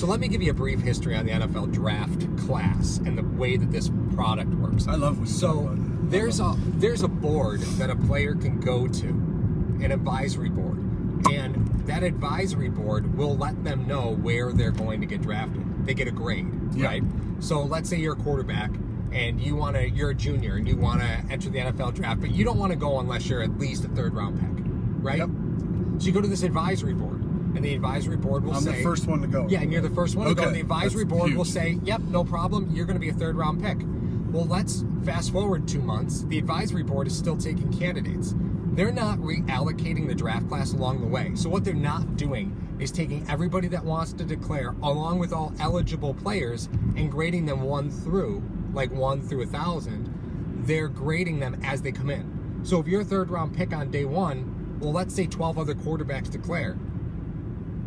So let me give you a brief history on the NFL draft class and the way that this product works. I love when you talk about it. There's a board that a player can go to, an advisory board, and that advisory board will let them know where they're going to get drafted. They get a grade, right? So let's say you're a quarterback and you're a junior and you want to enter the NFL draft, but you don't want to go unless you're at least a third-round pick, right? Yep. So you go to this advisory board, and the advisory board will say... I'm the first one to go. Yeah, and you're the first one to go. And the advisory board will huge. say, yep, no problem, you're going to be a third-round pick. Well, let's fast forward 2 months. The advisory board is still taking candidates. They're not reallocating the draft class along the way. So what they're not doing is taking everybody that wants to declare, along with all eligible players, and grading them 1 through 1,000. They're grading them as they come in. So if you're a third-round pick on day 1, well, let's say 12 other quarterbacks declare.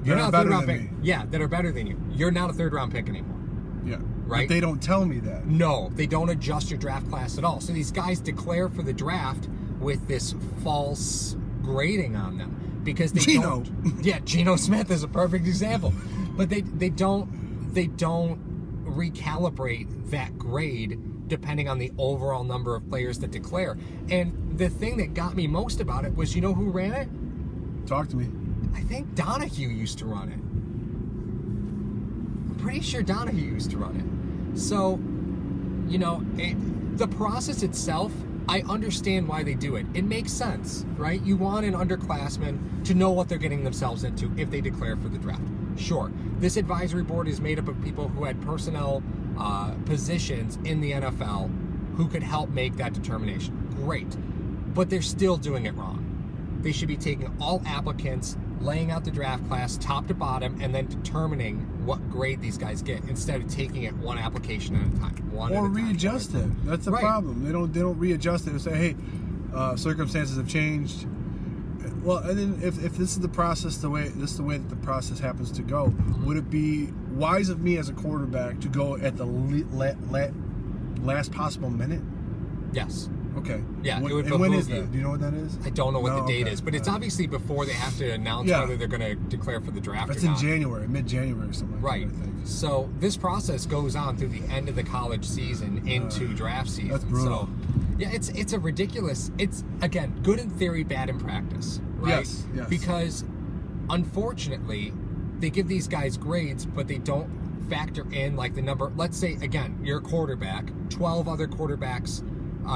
You're not a third-round pick. Yeah, that are better than you. You're not a third-round pick anymore. Yeah. Right? But they don't tell me that. No, they don't adjust your draft class at all. So these guys declare for the draft with this false grading on them because they don't. Yeah, Geno Smith is a perfect example. But they don't recalibrate that grade depending on the overall number of players that declare. And the thing that got me most about it was, you know who ran it? Talk to me. I think Donahue used to run it. I'm pretty sure Donahue used to run it. So, the process itself, I understand why they do it. It makes sense, right? You want an underclassman to know what they're getting themselves into if they declare for the draft. Sure, this advisory board is made up of people who had personnel positions in the NFL who could help make that determination. Great. But they're still doing it wrong. They should be taking all applicants, laying out the draft class top to bottom, and then determining what grade these guys get instead of taking it one application at a time. Or readjust it. That's the problem. They don't readjust it and say, hey, circumstances have changed. Well, and then if this is the process, the way that the process happens to go, would it be wise of me as a quarterback to go at the last possible minute? Yes. Okay. Yeah. And when is that? Do you know what that is? I don't know what the date is, but it's obviously before they have to announce whether they're going to declare for the draft. That's or not. in January, mid-January, or something like that. I think. So this process goes on through the end of the college season into draft season. That's brutal. So, yeah, it's a ridiculous. It's again good in theory, bad in practice, right? Yes. Because unfortunately, they give these guys grades, but they don't factor in like the number. Let's say again, you're a quarterback. 12 other quarterbacks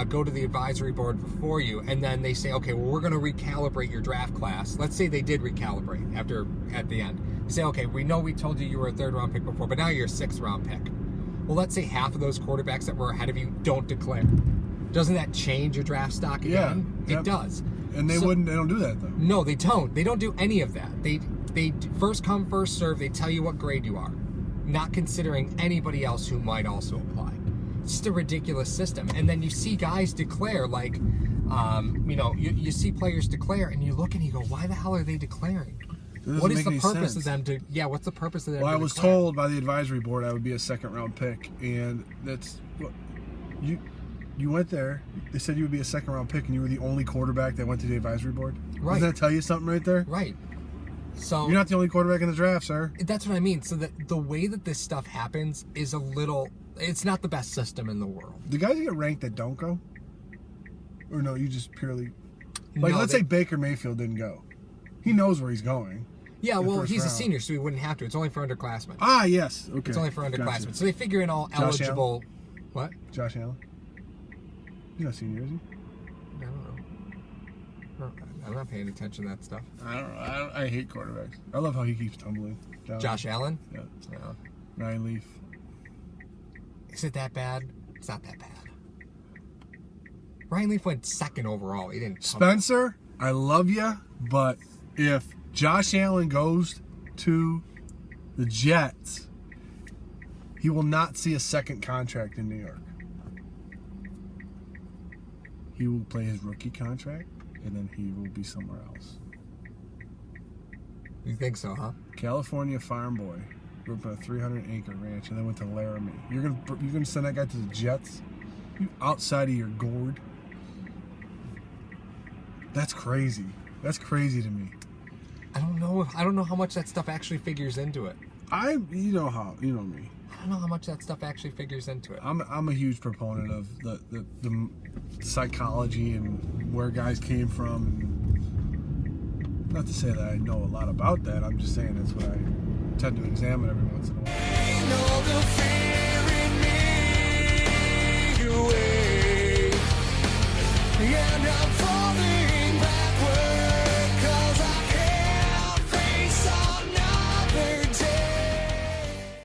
go to the advisory board before you, and then they say, okay, well, we're going to recalibrate your draft class. Let's say they did recalibrate at the end. They say, okay, we know we told you were a third-round pick before, but now you're a sixth-round pick. Well, let's say half of those quarterbacks that were ahead of you don't declare. Doesn't that change your draft stock again? Yeah. It does. And they don't do that, though. No, they don't. They don't do any of that. They first come, first serve. They tell you what grade you are, not considering anybody else who might also apply. It's just a ridiculous system. And then you see guys declare like, you see players declare and you look and you go, why the hell are they declaring? What is the purpose of them to, what's the purpose of them? Well, I was told by the advisory board I would be a second-round pick, and that's what you went there. They said you would be a second-round pick, and you were the only quarterback that went to the advisory board. Right. Doesn't that tell you something right there? Right. So you're not the only quarterback in the draft, sir. That's what I mean. So the way that this stuff happens is it's not the best system in the world. The guys that get ranked that don't go? Or no, you just purely... Let's say Baker Mayfield didn't go. He knows where he's going. Yeah, well, he's a senior, so he wouldn't have to. It's only for underclassmen. Ah, yes. Okay. It's only for underclassmen. Gotcha. So they figure in all Josh eligible... Allen? What? Josh Allen? He's not senior, is he? I don't know. I'm not paying attention to that stuff. I don't know. I hate quarterbacks. I love how he keeps tumbling. Josh Allen? Yeah. Ryan Leaf. Is it that bad? It's not that bad. Ryan Leaf went second overall. He didn't. Spencer, I love you, but if Josh Allen goes to the Jets, he will not see a second contract in New York. He will play his rookie contract, and then he will be somewhere else. You think so, huh? California farm boy. Grew up on a 300-acre ranch and then went to Laramie. You're gonna send that guy to the Jets? You outside of your gourd? That's crazy. That's crazy to me. I don't know how much that stuff actually figures into it. You know me. I don't know how much that stuff actually figures into it. I'm a huge proponent of the psychology and where guys came from. Not to say that I know a lot about that. I'm just saying that's what I tend to examine every once in a while.